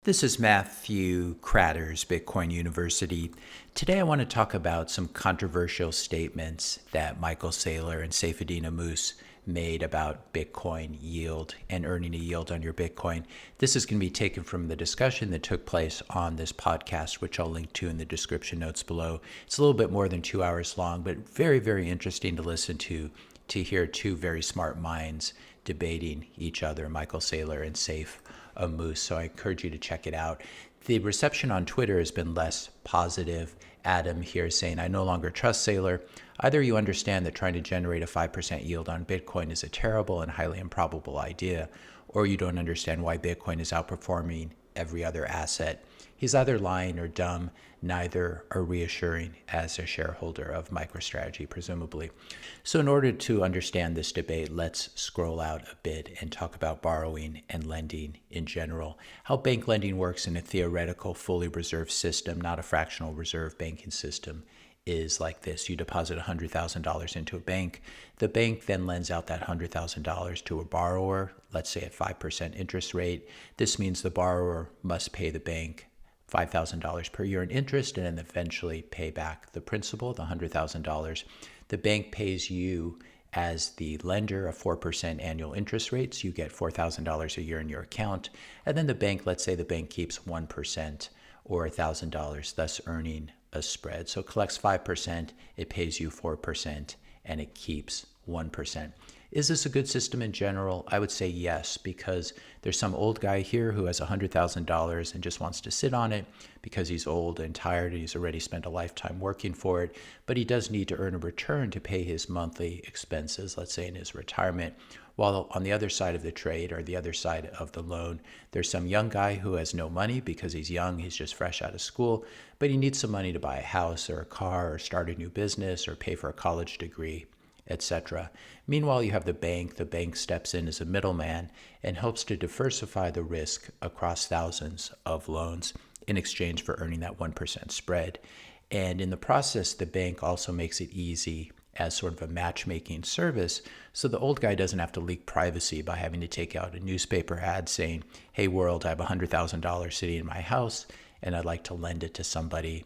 This is Matthew Kratter's Bitcoin University. Today I want to talk about some controversial statements that Michael Saylor and Saifedean Ammous made about Bitcoin yield and earning a yield on your Bitcoin. This is going to be taken from the discussion that took place on this podcast, which I'll link to in the description notes below. It's a little bit more than 2 hours long, but very, very interesting to listen to hear two very smart minds debating each other, Michael Saylor and Saif Ammous. So I encourage you to check it out. The reception on Twitter has been less positive. Adam here saying, I no longer trust Saylor. Either you understand that trying to generate a 5% yield on Bitcoin is a terrible and highly improbable idea, or you don't understand why Bitcoin is outperforming every other asset. He's either lying or dumb. Neither are reassuring as a shareholder of MicroStrategy, presumably. So in order to understand this debate, let's scroll out a bit and talk about borrowing and lending in general. How bank lending works in a theoretical, fully reserved system, not a fractional reserve banking system, is like this. You deposit $100,000 into a bank. The bank then lends out that $100,000 to a borrower, let's say at 5% interest rate. This means the borrower must pay the bank $5,000 per year in interest and then eventually pay back the principal, the $100,000. The bank pays you as the lender a 4% annual interest rate, so you get $4,000 a year in your account. And then the bank, let's say the bank keeps 1% or $1,000, thus earning a spread. So it collects 5%, it pays you 4%, and it keeps 1%. Is this a good system in general? I would say yes, because there's some old guy here who has $100,000 and just wants to sit on it because he's old and tired and he's already spent a lifetime working for it, but he does need to earn a return to pay his monthly expenses, let's say in his retirement. While on the other side of the trade or the other side of the loan, there's some young guy who has no money because he's young, he's just fresh out of school, but he needs some money to buy a house or a car or start a new business or pay for a college degree, etc. Meanwhile, you have the bank. The bank steps in as a middleman and helps to diversify the risk across thousands of loans in exchange for earning that 1% spread. And in the process, the bank also makes it easy as sort of a matchmaking service, so the old guy doesn't have to leak privacy by having to take out a newspaper ad saying, hey world, I have $100,000 sitting in my house and I'd like to lend it to somebody.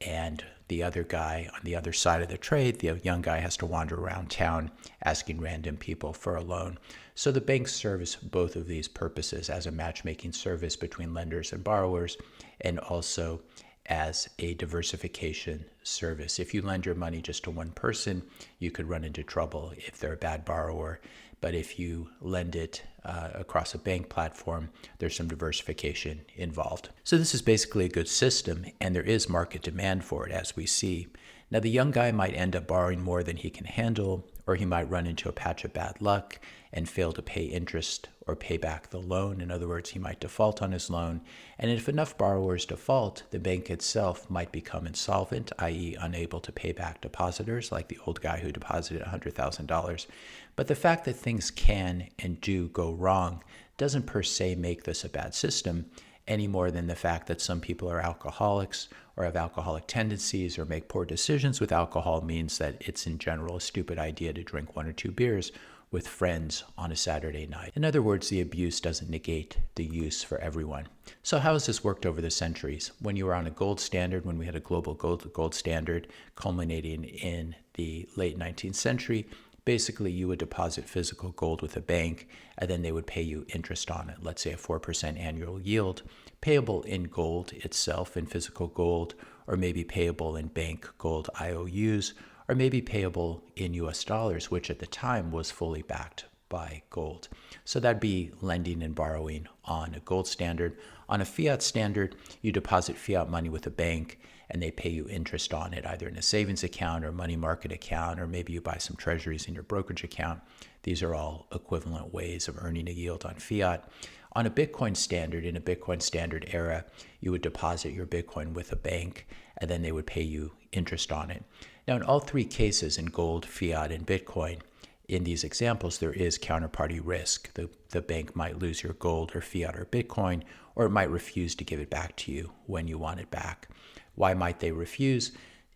And the other guy on the other side of the trade, the young guy, has to wander around town asking random people for a loan. So the banks service both of these purposes as a matchmaking service between lenders and borrowers, and also as a diversification service. If you lend your money just to one person, you could run into trouble if they're a bad borrower. But if you lend it across a bank platform, there's some diversification involved. So this is basically a good system, and there is market demand for it, as we see. Now, the young guy might end up borrowing more than he can handle, or he might run into a patch of bad luck and fail to pay interest or pay back the loan. In other words, he might default on his loan. And if enough borrowers default, the bank itself might become insolvent, i.e. unable to pay back depositors, like the old guy who deposited $100,000. But the fact that things can and do go wrong doesn't per se make this a bad system, any more than the fact that some people are alcoholics or have alcoholic tendencies or make poor decisions with alcohol means that it's in general a stupid idea to drink 1 or 2 beers with friends on a Saturday night. In other words, the abuse doesn't negate the use for everyone. So how has this worked over the centuries? When you were on a gold standard, when we had a global gold standard culminating in the late 19th century, basically you would deposit physical gold with a bank, and then they would pay you interest on it, let's say a 4% annual yield, payable in gold itself, in physical gold, or maybe payable in bank gold IOUs, or maybe payable in US dollars, which at the time was fully backed by gold. So that'd be lending and borrowing on a gold standard. On a fiat standard, you deposit fiat money with a bank and they pay you interest on it, either in a savings account or money market account, or maybe you buy some treasuries in your brokerage account. These are all equivalent ways of earning a yield on fiat. On a Bitcoin standard, in a Bitcoin standard era, you would deposit your Bitcoin with a bank and then they would pay you interest on it. Now, in all three cases, in gold, fiat, and Bitcoin, in these examples, there is counterparty risk. The bank might lose your gold or fiat or Bitcoin, or it might refuse to give it back to you when you want it back. Why might they refuse?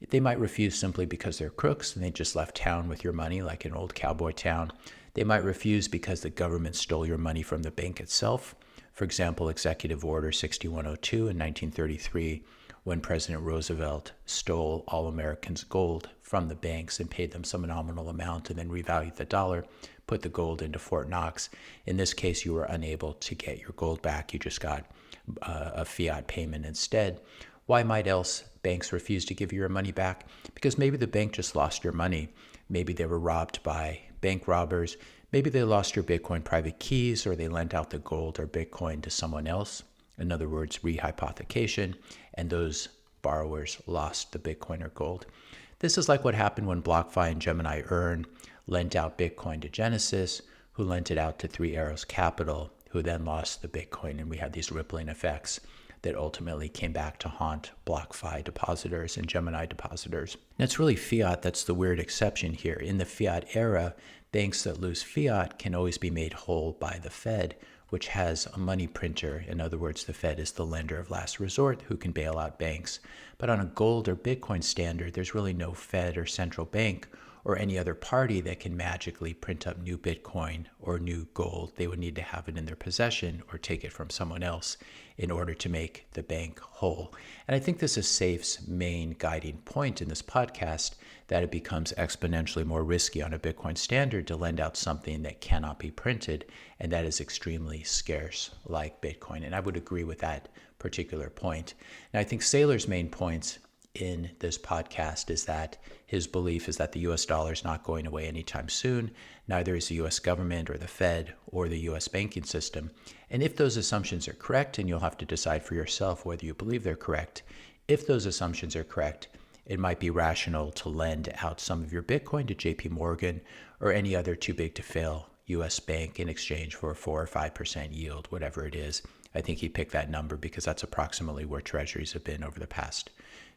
They might refuse simply because they're crooks and they just left town with your money, like an old cowboy town. They might refuse because the government stole your money from the bank itself. For example, Executive Order 6102 in 1933, when President Roosevelt stole all Americans' gold from the banks and paid them some nominal amount and then revalued the dollar, put the gold into Fort Knox. In this case, you were unable to get your gold back. You just got a fiat payment instead. Why might else banks refuse to give you your money back? Because maybe the bank just lost your money. Maybe they were robbed by bank robbers. Maybe they lost your Bitcoin private keys, or they lent out the gold or Bitcoin to someone else. In other words, rehypothecation, and those borrowers lost the Bitcoin or gold. This is like what happened when BlockFi and Gemini Earn lent out Bitcoin to Genesis, who lent it out to Three Arrows Capital, who then lost the Bitcoin, and we had these rippling effects that ultimately came back to haunt BlockFi depositors and Gemini depositors. And it's really fiat that's the weird exception here. In the fiat era, banks that lose fiat can always be made whole by the Fed, which has a money printer. In other words, the Fed is the lender of last resort who can bail out banks. But on a gold or Bitcoin standard, there's really no Fed or central bank or any other party that can magically print up new Bitcoin or new gold. They would need to have it in their possession or take it from someone else in order to make the bank whole. And I think this is Saif's main guiding point in this podcast, that it becomes exponentially more risky on a Bitcoin standard to lend out something that cannot be printed and that is extremely scarce, like Bitcoin. And I would agree with that particular point. And I think Saylor's main points in this podcast is that his belief is that the US dollar is not going away anytime soon. Neither is the US government or the Fed or the US banking system. And if those assumptions are correct, and you'll have to decide for yourself whether you believe they're correct, if those assumptions are correct, it might be rational to lend out some of your Bitcoin to JP Morgan or any other too big to fail US bank in exchange for a 4 or 5% yield, whatever it is. I think he picked that number because that's approximately where treasuries have been over the past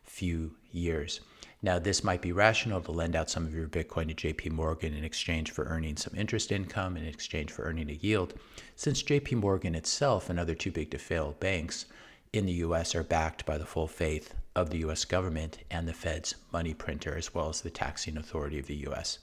few years. Now, this might be rational to lend out some of your Bitcoin to JP Morgan in exchange for earning some interest income, in exchange for earning a yield, since JP Morgan itself and other too big to fail banks in the US are backed by the full faith of the US government and the Fed's money printer, as well as the taxing authority of the US.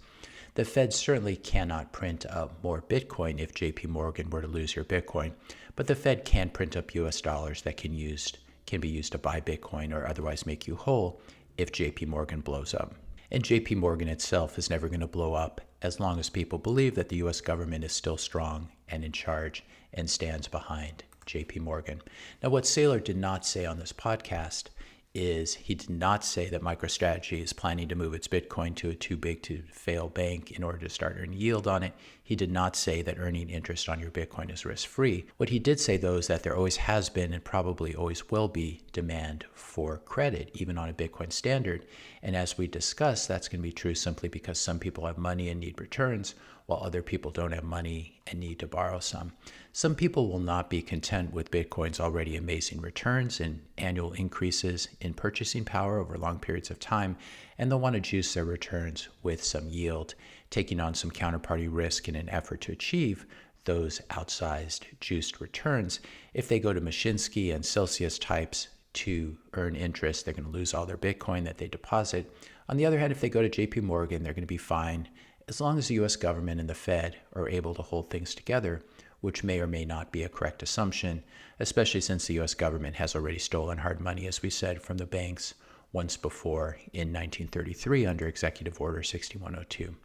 The Fed certainly cannot print up more Bitcoin if JP Morgan were to lose your Bitcoin, but the Fed can print up US dollars that can be used to buy Bitcoin or otherwise make you whole if JP Morgan blows up. And JP Morgan itself is never going to blow up as long as people believe that the US government is still strong and in charge and stands behind JP Morgan. Now, what Saylor did not say on this podcast is he did not say that MicroStrategy is planning to move its Bitcoin to a too big to fail bank in order to start earning yield on it. He did not say that earning interest on your Bitcoin is risk-free. What he did say, though, is that there always has been and probably always will be demand for credit, even on a Bitcoin standard. And as we discussed, that's going to be true simply because some people have money and need returns, while other people don't have money and need to borrow some. Some people will not be content with Bitcoin's already amazing returns and annual increases in purchasing power over long periods of time, and they'll want to juice their returns with some yield, taking on some counterparty risk in an effort to achieve those outsized juiced returns. If they go to Mashinsky and Celsius types to earn interest, they're going to lose all their Bitcoin that they deposit. On the other hand, if they go to JP Morgan, they're going to be fine as long as the US government and the Fed are able to hold things together, which may or may not be a correct assumption, especially since the US government has already stolen hard money, as we said, from the banks once before in 1933 under Executive Order 6102.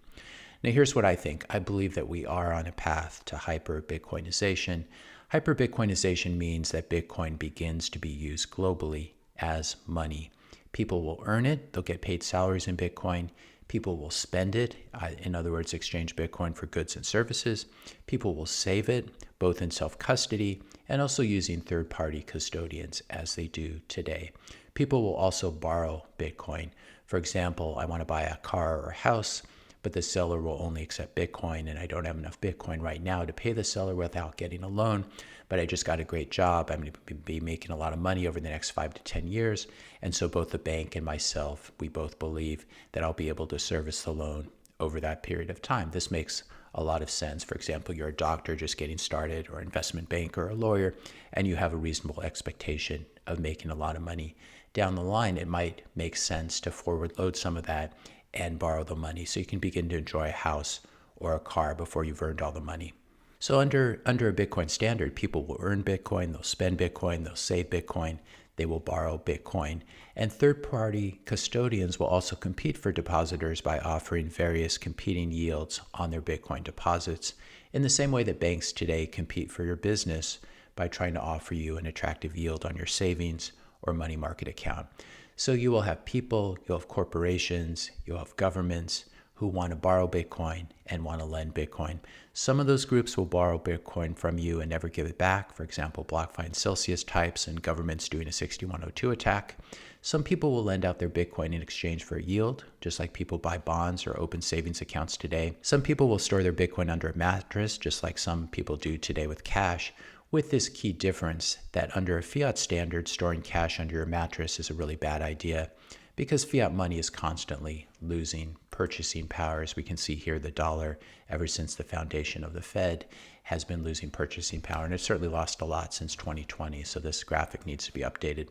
Now, here's what I think. I believe that we are on a path to hyper-Bitcoinization. Hyper-Bitcoinization means that Bitcoin begins to be used globally as money. People will earn it. They'll get paid salaries in Bitcoin. People will spend it, in other words, exchange Bitcoin for goods and services. People will save it, both in self-custody and also using third-party custodians as they do today. People will also borrow Bitcoin. For example, I want to buy a car or a house, but the seller will only accept Bitcoin, and I don't have enough Bitcoin right now to pay the seller without getting a loan, but I just got a great job. I'm going to be making a lot of money over the next 5 to 10 years, and so both the bank and myself, we both believe that I'll be able to service the loan over that period of time. This makes a lot of sense. For example, you're a doctor just getting started, or an investment banker, or a lawyer, and you have a reasonable expectation of making a lot of money down the line. It might make sense to forward load some of that and borrow the money so you can begin to enjoy a house or a car before you've earned all the money. So under a Bitcoin standard, people will earn Bitcoin, they'll spend Bitcoin, they'll save Bitcoin, they will borrow Bitcoin. And third-party custodians will also compete for depositors by offering various competing yields on their Bitcoin deposits in the same way that banks today compete for your business by trying to offer you an attractive yield on your savings or money market account. So you will have people, you'll have corporations, you'll have governments who want to borrow Bitcoin and want to lend Bitcoin. Some of those groups will borrow Bitcoin from you and never give it back. For example, BlockFi and Celsius types and governments doing a 6102 attack. Some people will lend out their Bitcoin in exchange for a yield, just like people buy bonds or open savings accounts today. Some people will store their Bitcoin under a mattress, just like some people do today with cash, with this key difference that under a fiat standard, storing cash under your mattress is a really bad idea because fiat money is constantly losing purchasing power. As we can see here, the dollar, ever since the foundation of the Fed, has been losing purchasing power, and it's certainly lost a lot since 2020, so this graphic needs to be updated.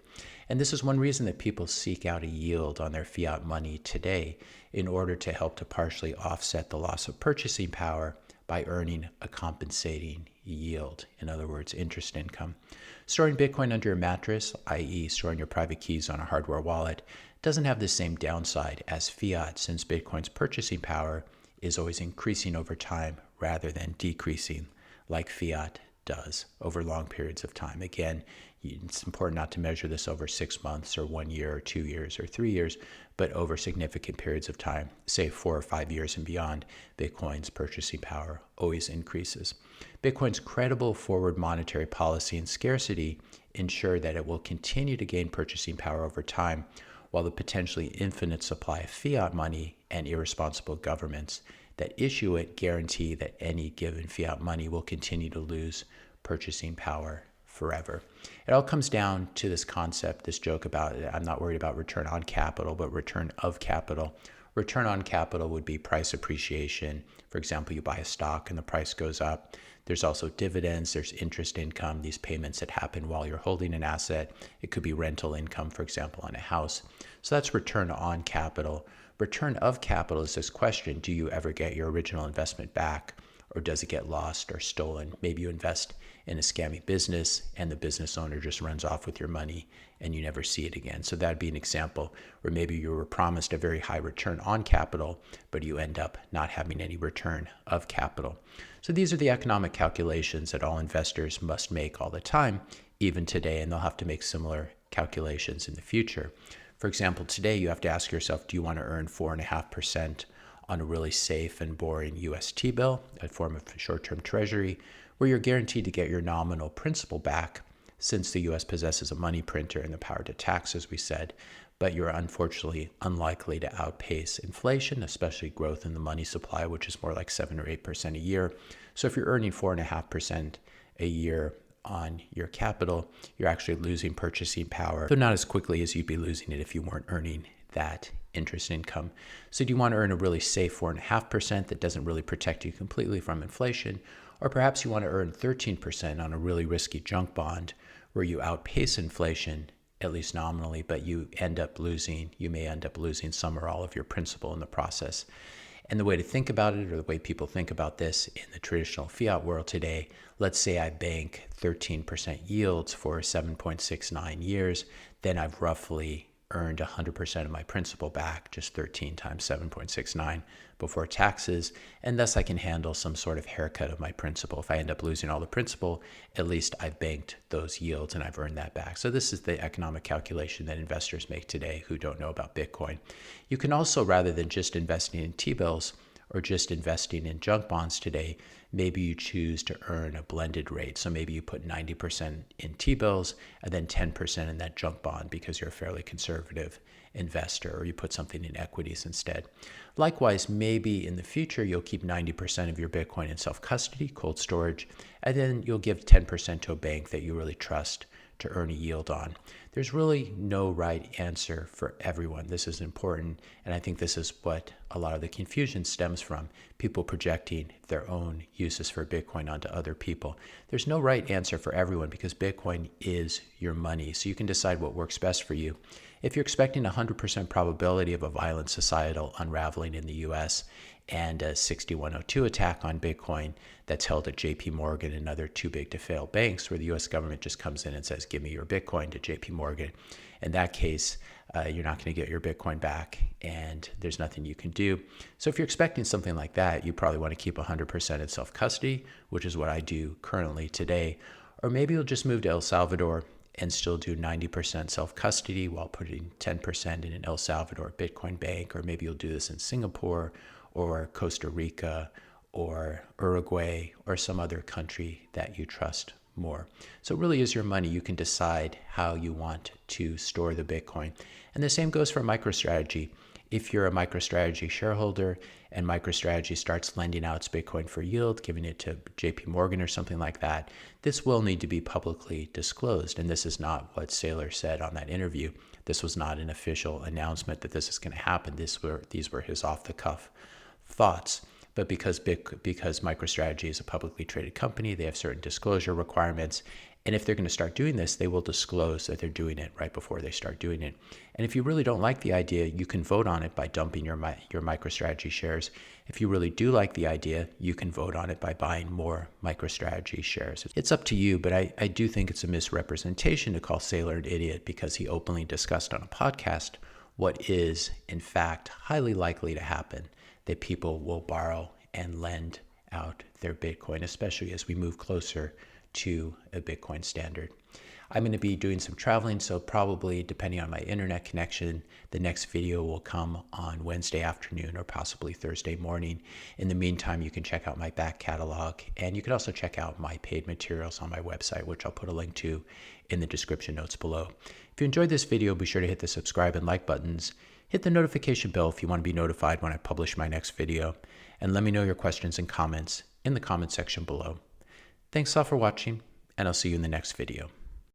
And this is one reason that people seek out a yield on their fiat money today in order to help to partially offset the loss of purchasing power by earning a compensating yield, in other words, interest income. Storing Bitcoin under a mattress, i.e. storing your private keys on a hardware wallet, doesn't have the same downside as fiat since Bitcoin's purchasing power is always increasing over time rather than decreasing like fiat does over long periods of time. Again, it's important not to measure this over 6 months or 1 year or 2 years or 3 years, but over significant periods of time, say 4 or 5 years and beyond, Bitcoin's purchasing power always increases. Bitcoin's credible forward monetary policy and scarcity ensure that it will continue to gain purchasing power over time, while the potentially infinite supply of fiat money and irresponsible governments that issue it guarantee that any given fiat money will continue to lose purchasing power forever. It all comes down to this concept, this joke about I'm not worried about return on capital, but return of capital. Return on capital would be price appreciation. For example, you buy a stock and the price goes up. There's also dividends, there's interest income, these payments that happen while you're holding an asset. It could be rental income, for example, on a house. So that's return on capital. Return of capital is this question, do you ever get your original investment back, or does it get lost or stolen? Maybe you invest in a scammy business and the business owner just runs off with your money and you never see it again. So that'd be an example where maybe you were promised a very high return on capital, but you end up not having any return of capital. So these are the economic calculations that all investors must make all the time, even today, and they'll have to make similar calculations in the future. For example, today you have to ask yourself, do you want to earn 4.5% on a really safe and boring US T-bill, a form of short-term treasury, where you're guaranteed to get your nominal principal back since the US possesses a money printer and the power to tax, as we said, but you're unfortunately unlikely to outpace inflation, especially growth in the money supply, which is more like 7 or 8% a year. So if you're earning 4.5% a year on your capital, you're actually losing purchasing power, though not as quickly as you'd be losing it if you weren't earning that interest income. So do you want to earn a really safe 4.5% that doesn't really protect you completely from inflation? Or perhaps you want to earn 13% on a really risky junk bond where you outpace inflation, at least nominally, but you may end up losing some or all of your principal in the process. And the way to think about it, or the way people think about this in the traditional fiat world today, let's say I bank 13% yields for 7.69 years, then I've roughly earned 100% of my principal back, just 13 times 7.69 before taxes, and thus I can handle some sort of haircut of my principal. If I end up losing all the principal, at least I've banked those yields and I've earned that back. So this is the economic calculation that investors make today who don't know about Bitcoin. You can also, rather than just investing in T-bills or just investing in junk bonds today, maybe you choose to earn a blended rate. So maybe you put 90% in T-bills and then 10% in that junk bond because you're a fairly conservative investor, or you put something in equities instead. Likewise, maybe in the future, you'll keep 90% of your Bitcoin in self-custody, cold storage, and then you'll give 10% to a bank that you really trust to earn a yield on. There's really no right answer for everyone. This is important, and I think this is what a lot of the confusion stems from, people projecting their own uses for Bitcoin onto other people. There's no right answer for everyone because Bitcoin is your money, so you can decide what works best for you. If you're expecting 100% probability of a violent societal unraveling in the US and a 6102 attack on Bitcoin that's held at JP Morgan and other too big to fail banks, where the US government just comes in and says, give me your Bitcoin to JP Morgan. In that case, you're not going to get your Bitcoin back and there's nothing you can do. So if you're expecting something like that, you probably want to keep 100% in self-custody, which is what I do currently today. Or maybe you'll just move to El Salvador and still do 90% self-custody while putting 10% in an El Salvador Bitcoin bank. Or maybe you'll do this in Singapore or Costa Rica or Uruguay or some other country that you trust more. So it really is your money. You can decide how you want to store the Bitcoin. And the same goes for MicroStrategy. If you're a MicroStrategy shareholder and MicroStrategy starts lending out its Bitcoin for yield, giving it to JP Morgan or something like that, this will need to be publicly disclosed. And this is not what Saylor said on that interview. This was not an official announcement that this is going to happen. These were his off-the-cuff thoughts. But because MicroStrategy is a publicly traded company, they have certain disclosure requirements. And if they're going to start doing this, they will disclose that they're doing it right before they start doing it. And if you really don't like the idea, you can vote on it by dumping your MicroStrategy shares. If you really do like the idea, you can vote on it by buying more MicroStrategy shares. It's up to you, but I do think it's a misrepresentation to call Saylor an idiot because he openly discussed on a podcast what is, in fact, highly likely to happen, that people will borrow and lend out their Bitcoin, especially as we move closer to a Bitcoin standard. I'm going to be doing some traveling, so probably, depending on my internet connection, the next video will come on Wednesday afternoon or possibly Thursday morning. In the meantime, you can check out my back catalog, and you can also check out my paid materials on my website, which I'll put a link to in the description notes below. If you enjoyed this video, be sure to hit the subscribe and like buttons. Hit the notification bell if you want to be notified when I publish my next video, and let me know your questions and comments in the comment section below. Thanks all for watching, and I'll see you in the next video.